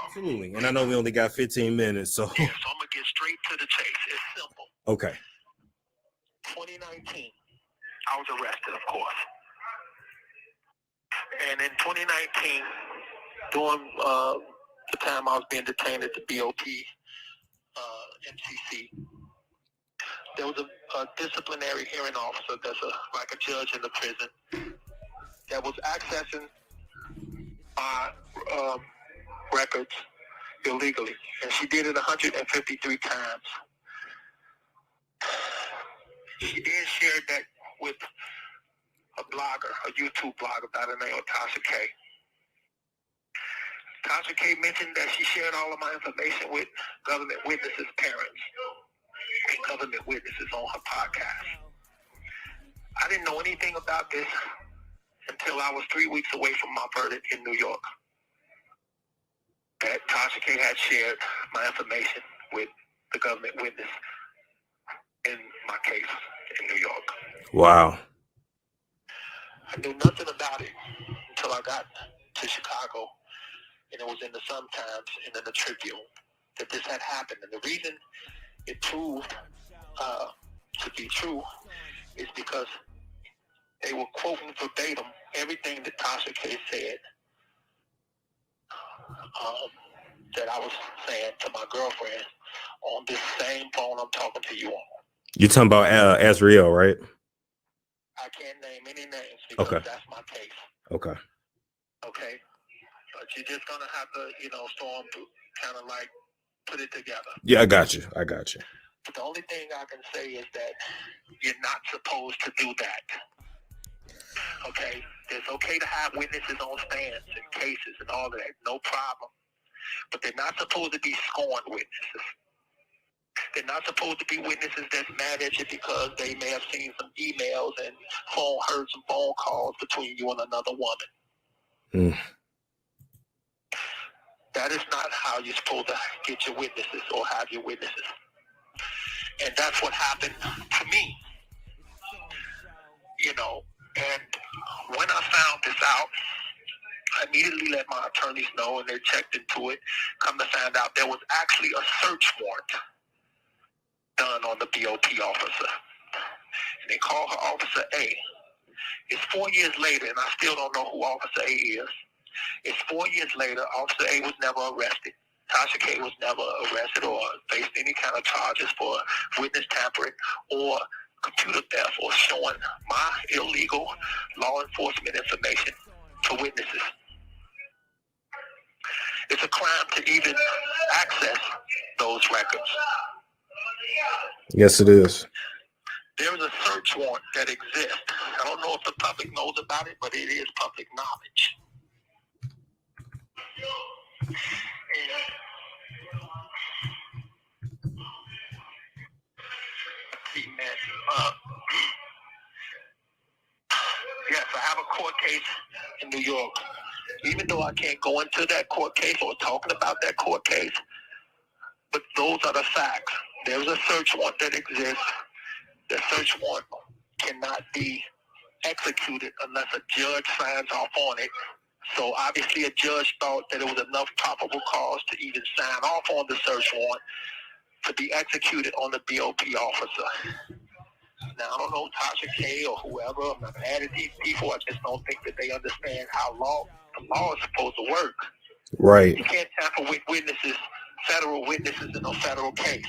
Absolutely. And I know we only got 15 minutes, so. Yeah, so I'm going to get straight to the chase. It's simple. Okay. 2019, I was arrested, of course. And in 2019, during the time I was being detained at the BOP, MCC, there was a disciplinary hearing officer that's like a judge in the prison that was accessing my records illegally. And she did it 153 times. She then shared that with a blogger, a YouTube blogger by the name of Tasha K. Tasha K mentioned that she shared all of my information with government witnesses' parents and government witnesses on her podcast. I didn't know anything about this until I was 3 weeks away from my verdict in New York. That Tasha K had shared my information with the government witness in my case in New York. Wow. I knew nothing about it until I got to Chicago, and it was in the Sun-Times and in the Tribune that this had happened. And the reason it proved to be true is because they were quoting verbatim everything that Tasha K said that I was saying to my girlfriend on this same phone I'm talking to you on. You're talking about Azriel, right? I can't name any names because that's my case. Okay. Okay. But you're just going to have to, storm to kind of like put it together. Yeah, I got you. But the only thing I can say is that you're not supposed to do that. Okay? It's okay to have witnesses on stands and cases and all of that. No problem. But they're not supposed to be scorned witnesses. They're not supposed to be witnesses that's mad at you because they may have seen some emails and heard some phone calls between you and another woman. That is not how you're supposed to get your witnesses or have your witnesses. And that's what happened to me. And when I found this out, I immediately let my attorneys know, and they checked into it. Come to find out there was actually a search warrant done on the BOP officer. And they called her Officer A. It's 4 years later, and I still don't know who Officer A is. It's 4 years later. Officer A was never arrested. Tasha K was never arrested or faced any kind of charges for witness tampering or computer theft or showing my illegal law enforcement information to witnesses. It's a crime to even access those records. Yes, it is. There is a search warrant that exists. I don't know if the public knows about it, but it is public knowledge. Yes, I have a court case in New York. Even though I can't go into that court case or talking about that court case, but those are the facts. There's a search warrant that exists. The search warrant cannot be executed unless a judge signs off on it. So obviously a judge thought that it was enough probable cause to even sign off on the search warrant to be executed on the BOP officer. Now, I don't know Tasha K or whoever. I'm not mad at these people. I just don't think that they understand how the law is supposed to work. Right. You can't tamper with witnesses, federal witnesses in a federal case.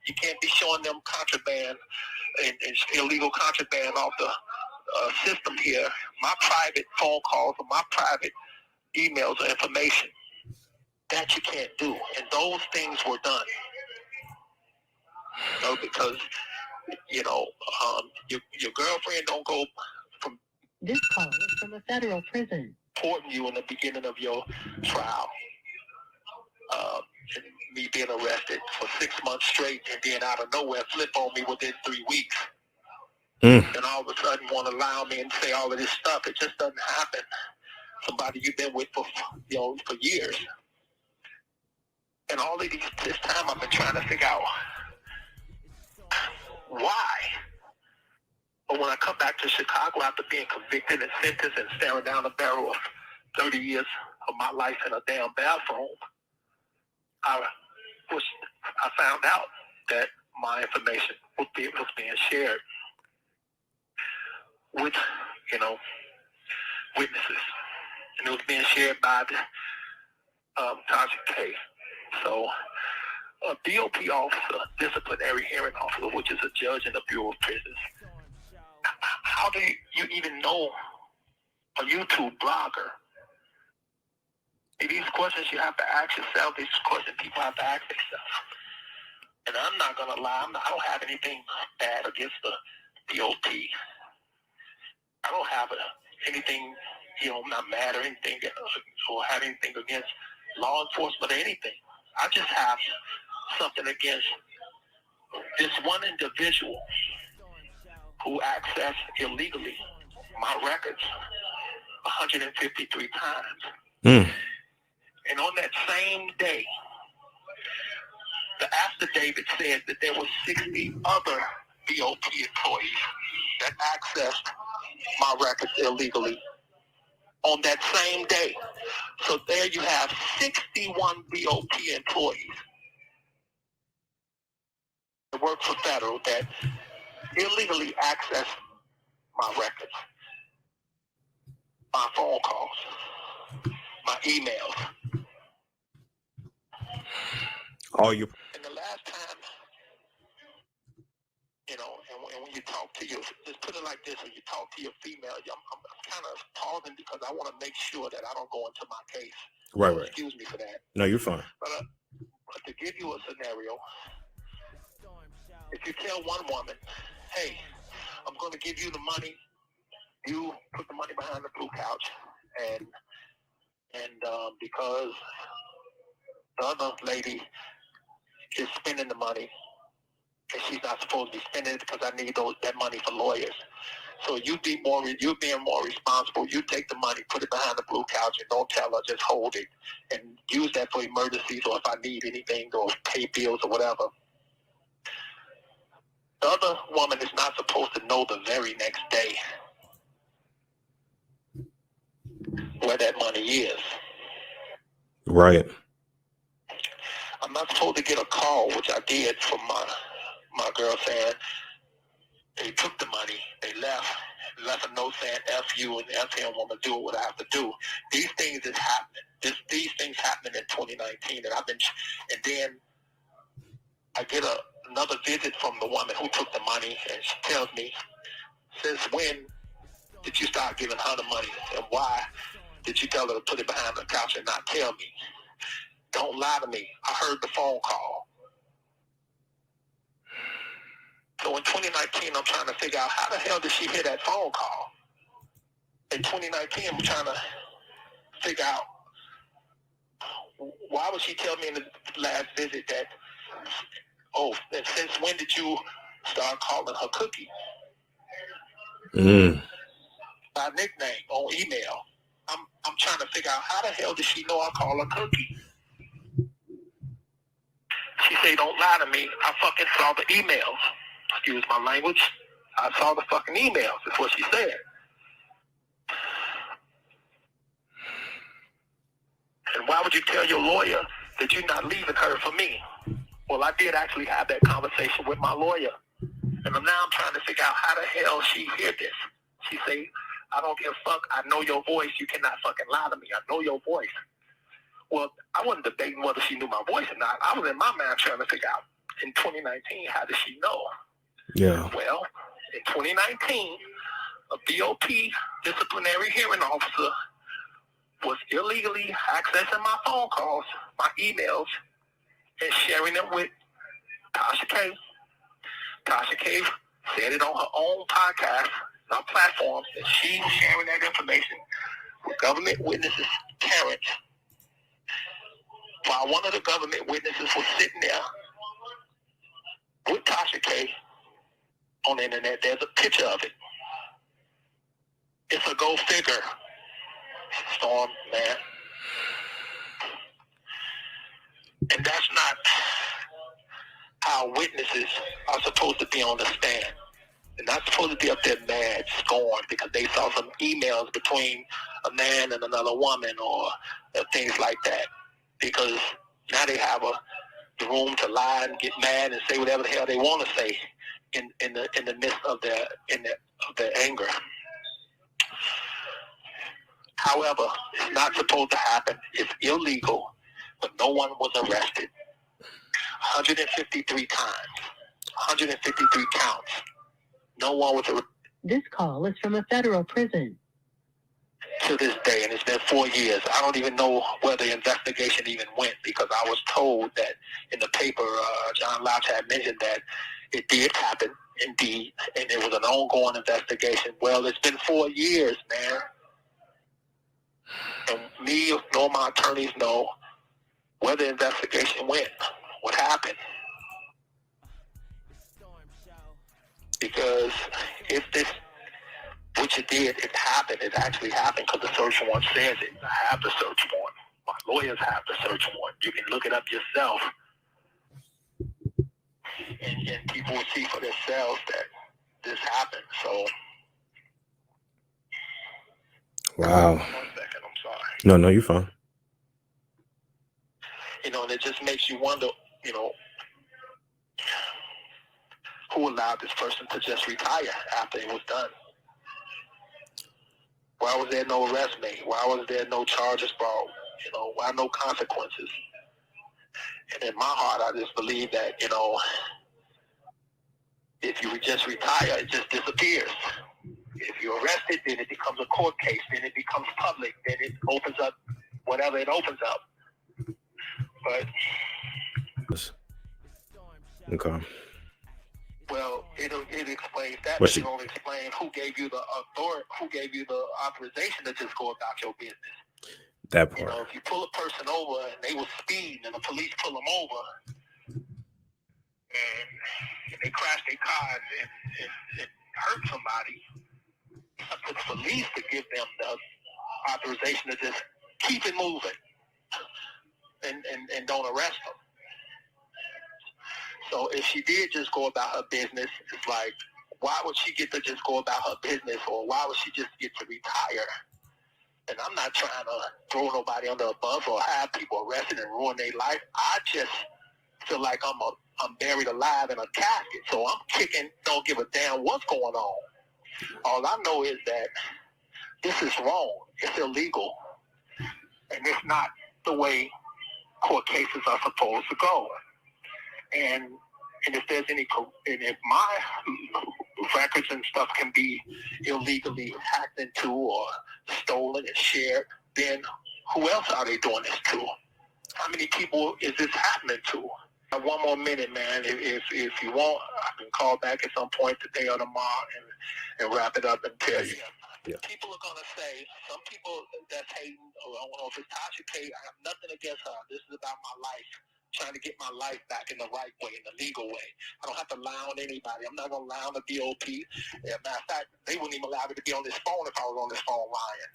You can't be showing them contraband and illegal contraband off the system here. My private phone calls or my private emails or information. That you can't do. And those things were done. Because your girlfriend don't go from this call is from a federal prison. Reporting you in the beginning of your trial, and me being arrested for 6 months straight, and then out of nowhere flip on me within 3 weeks, and all of a sudden want to allow me and say all of this stuff. It just doesn't happen. Somebody you've been with for years, and all of this time I've been trying to figure out why. But when I come back to Chicago after being convicted and sentenced and staring down the barrel of 30 years of my life in a damn bathroom, I found out that my information was being shared with, witnesses. And it was being shared by the Tasha K. So a DOP officer, disciplinary hearing officer, which is a judge in the Bureau of Prisons, how do you even know a YouTube blogger? These questions you have to ask yourself. These questions people have to ask themselves. And I'm not going to lie. I don't have anything bad against the DOP. I don't have anything, I'm not mad or anything or have anything against law enforcement or anything. I just have something against this one individual who accessed illegally my records 153 times. And on that same day, the affidavit said that there were 60 other BOP employees that accessed my records illegally on that same day. So there you have 61 BOP employees that work for federal that illegally access my records, my phone calls, my emails. And the last time, and when you talk to your, just put it like this, when you talk to your female, I'm kind of pausing because I want to make sure that I don't go into my case. Right, So right. excuse me for that. No, you're fine. But to give you a scenario, if you tell one woman, hey, I'm going to give you the money, you put the money behind the blue couch, and because the other lady is spending the money, and she's not supposed to be spending it because I need that money for lawyers. So you're being more responsible. You take the money, put it behind the blue couch, and don't tell her. Just hold it and use that for emergencies or if I need anything or pay bills or whatever. The other woman is not supposed to know the very next day where that money is. Right. I'm not supposed to get a call, which I did from my girl saying they took the money, they left a note saying F you and F him, I'm going to do what I have to do. These things is happening. These things happened in 2019, and then I get another visit from the woman who took the money, and she tells me, since when did you start giving her the money, and why did you tell her to put it behind the couch and not tell me? Don't lie to me. I heard the phone call. So in 2019, I'm trying to figure out how the hell did she hear that phone call? In 2019, I'm trying to figure out why would she tell me in the last visit that, and since when did you start calling her Cookie? My nickname on email. I'm trying to figure out how the hell did she know I call her Cookie? She say, don't lie to me. I fucking saw the emails. Excuse my language. I saw the fucking emails. That's what she said. And why would you tell your lawyer that you're not leaving her for me? Well, I did actually have that conversation with my lawyer. And now I'm trying to figure out how the hell she hear this. She say, I don't give a fuck. I know your voice. You cannot fucking lie to me. I know your voice. Well, I wasn't debating whether she knew my voice or not. I was in my mind trying to figure out, in 2019, how did she know? Yeah. Well, in 2019, a BOP disciplinary hearing officer was illegally accessing my phone calls, my emails, and sharing them with Tasha K. Tasha K said it on her own podcast, on platforms, that she was sharing that information with government witnesses' parents. While one of the government witnesses was sitting there with Tasha K on the internet, there's a picture of it. It's a go figure, Storm, man. And that's not how witnesses are supposed to be on the stand. They're not supposed to be up there mad, scorned, because they saw some emails between a man and another woman or things like that, because now they have the room to lie and get mad and say whatever the hell they want to say in the midst of their anger. However, it's not supposed to happen. It's illegal, but no one was arrested. 153 times, 153 counts. No one was arrested. This call is from a federal prison. To this day, and it's been 4 years. I don't even know where the investigation even went, because I was told that in the paper, John Lodge had mentioned that it did happen, indeed, and it was an ongoing investigation. Well, it's been 4 years, man. And me nor my attorneys know where the investigation went, what happened. Because if this, which it did, it happened, it actually happened, because the search warrant says it. I have the search warrant. My lawyers have the search warrant. You can look it up yourself. And people will see for themselves that this happened. So. Wow. 1 second, I'm sorry. No, you're fine. You know, and it just makes you wonder, you know, who allowed this person to just retire after it was done? Why was there no arrest made? Why was there no charges brought? You know, why no consequences? And in my heart, I just believe that, you know, if you just retire, it just disappears. If you're arrested, then it becomes a court case. Then it becomes public. Then it opens up whatever it opens up. But Okay. well, it explains that, But but it don't explain who gave you the authority, who gave you the authorization to just go about your business. That part. You know, if you pull a person over and they were speeding and the police pull them over and they crash their car and hurt somebody, it's up to the police to give them the authorization to just keep it moving and don't arrest them. So if she did just go about her business, it's like, why would she get to just go about her business, or why would she just get to retire? And I'm not trying to throw nobody under a bus or have people arrested and ruin their life. I just feel like I'm buried alive in a casket. So I'm kicking, don't give a damn what's going on. All I know is that this is wrong. It's illegal. And it's not the way court cases are supposed to go. And if there's and if my records and stuff can be illegally hacked into or stolen and shared, then who else are they doing this to? How many people is this happening to? 1 more minute, man. If you want, I can call back at some point today or tomorrow and wrap it up and tell you. Yeah. People are going to say, some people that's hating, or I don't know if it's Tasha K, I have nothing against her. This is about my life, trying to get my life back in the right way, in the legal way. I don't have to lie on anybody. I'm not going to lie on the DOP. Matter of fact, they wouldn't even allow me to be on this phone if I was on this phone lying.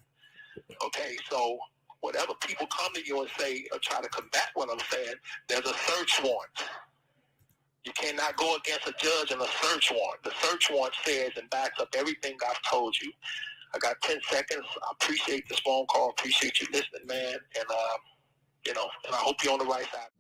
Okay, so whatever people come to you and say or try to combat what I'm saying, there's a search warrant. You cannot go against a judge on a search warrant. The search warrant says and backs up everything I've told you. I got 10 seconds. I appreciate this phone call. Appreciate you listening, man. And, you know, and I hope you're on the right side.